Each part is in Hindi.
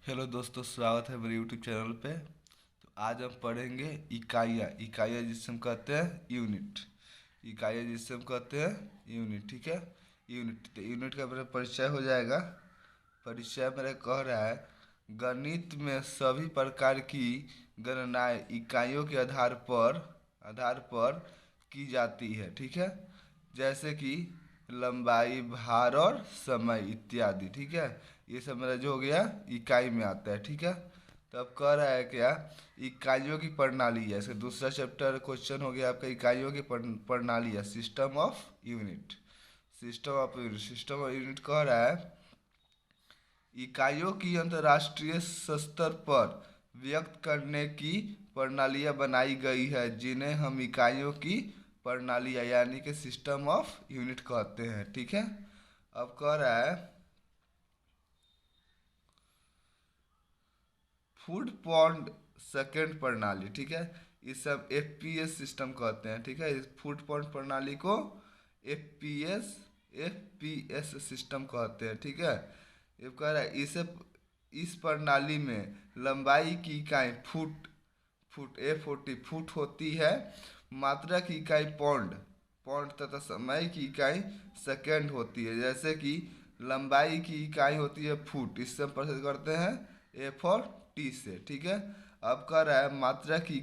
हेलो दोस्तों, स्वागत है मेरे यूट्यूब चैनल पे। तो आज हम पढ़ेंगे इकाइयाँ इकाइयाँ जिसे हम कहते हैं यूनिट। इकाइयाँ जिसे हम कहते हैं यूनिट, ठीक है। यूनिट तो यूनिट का मेरा परिचय हो जाएगा। परिचय मेरा कह रहा है, गणित में सभी प्रकार की गणनाएं इकाइयों के आधार पर की जाती है, ठीक है। जैसे कि लंबाई, भार और समय इत्यादि, ठीक है। ये सब मेरा जो हो गया इकाई में आता है, ठीक है। तो अब कह रहा है क्या, इकाइयों की प्रणाली है। इसका दूसरा चैप्टर क्वेश्चन हो गया आपका, इकाइयों की प्रणाली है, system of unit. System of unit कह रहा है, इकाइयों की अंतर्राष्ट्रीय स्तर पर व्यक्त करने की प्रणालियाँ बनाई गई है, जिन्हें हम इकाइयों की प्रणालियाँ यानी कि सिस्टम ऑफ यूनिट कहते हैं, ठीक है। अब कह रहा है, फुट पाउंड सेकेंड प्रणाली, ठीक है। इस सब एफपीएस सिस्टम कहते हैं, ठीक है। इस फुट पाउंड प्रणाली को एफपीएस एफपीएस सिस्टम कहते हैं, ठीक है। ये कह रहा है, इसे इस प्रणाली में लंबाई की इकाई फुट फुट A40 फुट होती है। मात्रा की इकाई पौंड पौंड तथा समय की इकाई सेकेंड होती है। जैसे कि लंबाई की इकाई होती है फुट, इससे हम प्रस्तुत करते हैं A4T से, ठीक है। अब कह रहा है, मात्रा की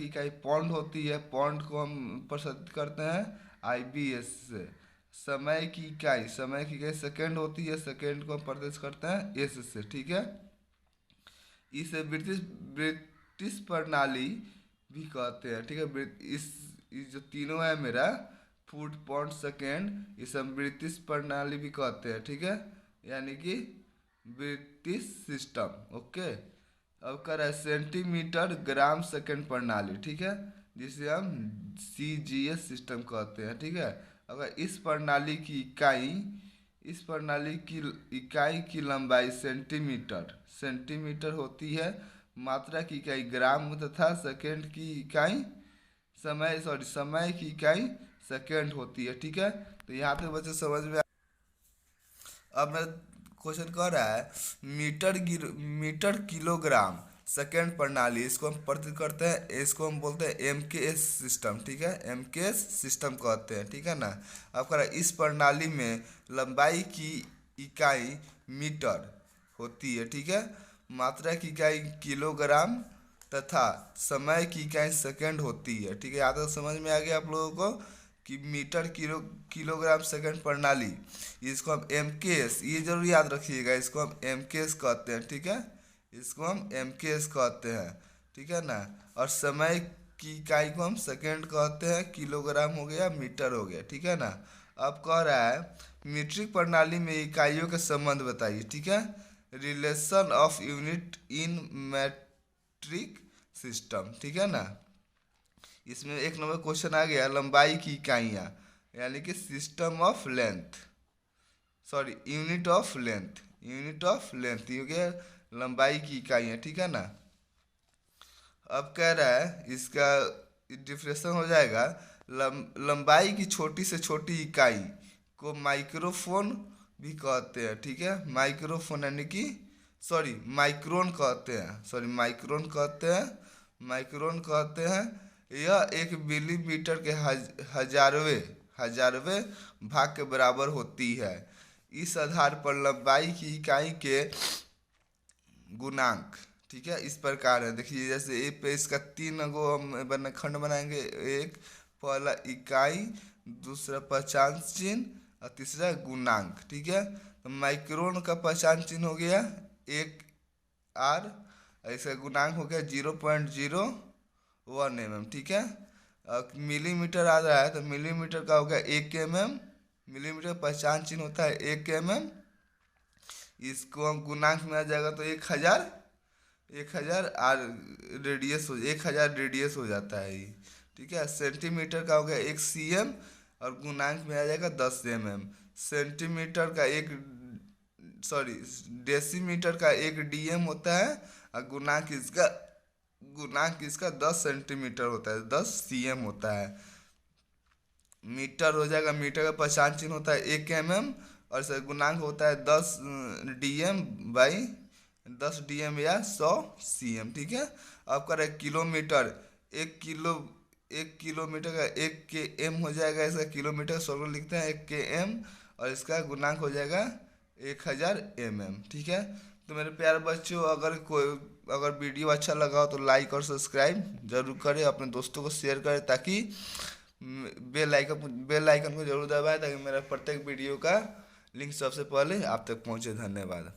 इकाई पौंड होती है। पौंड को हम प्रस्तुत करते हैं IBS से। समय की इकाई सेकेंड होती है। सेकेंड को हम प्रस्तुत करते हैं S से, ठीक है। इसे ब्रिटिश ब्रिटिश प्रणाली भी कहते हैं, ठीक है। इस जो तीनों है मेरा, फुट पाउंड सेकेंड, इसे हम ब्रिटिश प्रणाली भी कहते हैं, ठीक है। यानी कि ब्रिटिश सिस्टम, ओके। अब कर रहा है सेंटीमीटर ग्राम सेकेंड प्रणाली, ठीक है, जिसे हम CGS सिस्टम कहते हैं, ठीक है। अगर इस प्रणाली की इकाई की लंबाई सेंटीमीटर होती है। मात्रा की इकाई ग्राम तथा समय की इकाई सेकेंड होती है, ठीक है। तो यहाँ तक बच्चे समझ में अब मैं क्वेश्चन कह रहा है, मीटर किलोग्राम सेकेंड प्रणाली, इसको हम प्रस्तुत करते हैं, इसको हम बोलते हैं MKS सिस्टम, ठीक है। MKS सिस्टम कहते हैं, ठीक है ना। अब कह रहा है, इस प्रणाली में लंबाई की इकाई मीटर होती है, ठीक है। मात्रा की इकाई किलोग्राम तथा समय की इकाई सेकेंड होती है, ठीक है। यहाँ तक समझ में आ गया आप लोगों को कि मीटर किलोग्राम सेकेंड प्रणाली, इसको हम MKS, ये जरूर याद रखिएगा, इसको हम MKS कहते हैं, ठीक है। इसको हम MKS कहते हैं, ठीक है ना। और समय की इकाई को हम सेकेंड कहते हैं, किलोग्राम हो गया, मीटर हो गया, ठीक है ना। अब कह रहा है, मीट्रिक प्रणाली में इकाइयों के संबंध बताइए, ठीक है। Relation of unit in matric system, ठीक है ना। इसमें एक नंबर क्वेश्चन आ गया, लंबाई की इकाइयाँ यानी कि system of length, sorry unit of length ये हो गया लंबाई की इकाइयाँ, ठीक है ना। अब कह रहा है, इसका डिफरेंशिएशन हो जाएगा, लंबाई की छोटी से छोटी इकाई को माइक्रोफोन भी कहते हैं, ठीक है। माइक्रोफोन यानी कि माइक्रोन कहते हैं, माइक्रोन कहते हैं। यह एक मिलीमीटर के हजारवें भाग के बराबर होती है। इस आधार पर लंबाई की इकाई के गुणांक, ठीक है, इस प्रकार है। देखिए, जैसे ए पे इसका तीन गो हम खंड बनाएंगे। एक पहला इकाई, दूसरा पहचान चिन्ह और तीसरा गुणांक, ठीक है। तो माइक्रोन का पहचान चिन्ह हो गया 1R, इसका गुणांक हो गया 0.01 mm, ठीक है। मिलीमीटर आ रहा है तो मिलीमीटर का हो गया 1 mm। मिलीमीटर पहचान चिन्ह होता है 1 mm। इसको हम गुणांक में आ जाएगा तो 1000 आर रेडियस हो 1000 रेडियस हो जाता है ये, ठीक है। सेंटीमीटर का हो गया 1 cm और गुणांक में आ जाएगा 10 mm। सेंटीमीटर का एक सॉरी डेसीमीटर का 1 dm होता है और गुणांक इसका 10 सेंटीमीटर होता है, 10 cm होता है। मीटर हो जाएगा, मीटर का पहचान चिन्ह होता है 1 mm और इसका गुणांक होता है 10 dm बाई 10 dm या 100 cm, ठीक है। अब कर किलोमीटर, 1 किलोमीटर का 1 km हो जाएगा, इसका किलोमीटर 100 लिखते हैं 1 km, और इसका गुणांक हो जाएगा 1000 mm, ठीक है। तो मेरे प्यारे बच्चों, अगर वीडियो अच्छा लगा हो तो लाइक और सब्सक्राइब जरूर करें, अपने दोस्तों को शेयर करें, ताकि बेल आइकन को जरूर दबाएं, ताकि मेरा प्रत्येक वीडियो का लिंक सबसे पहले आप तक पहुंचे। धन्यवाद।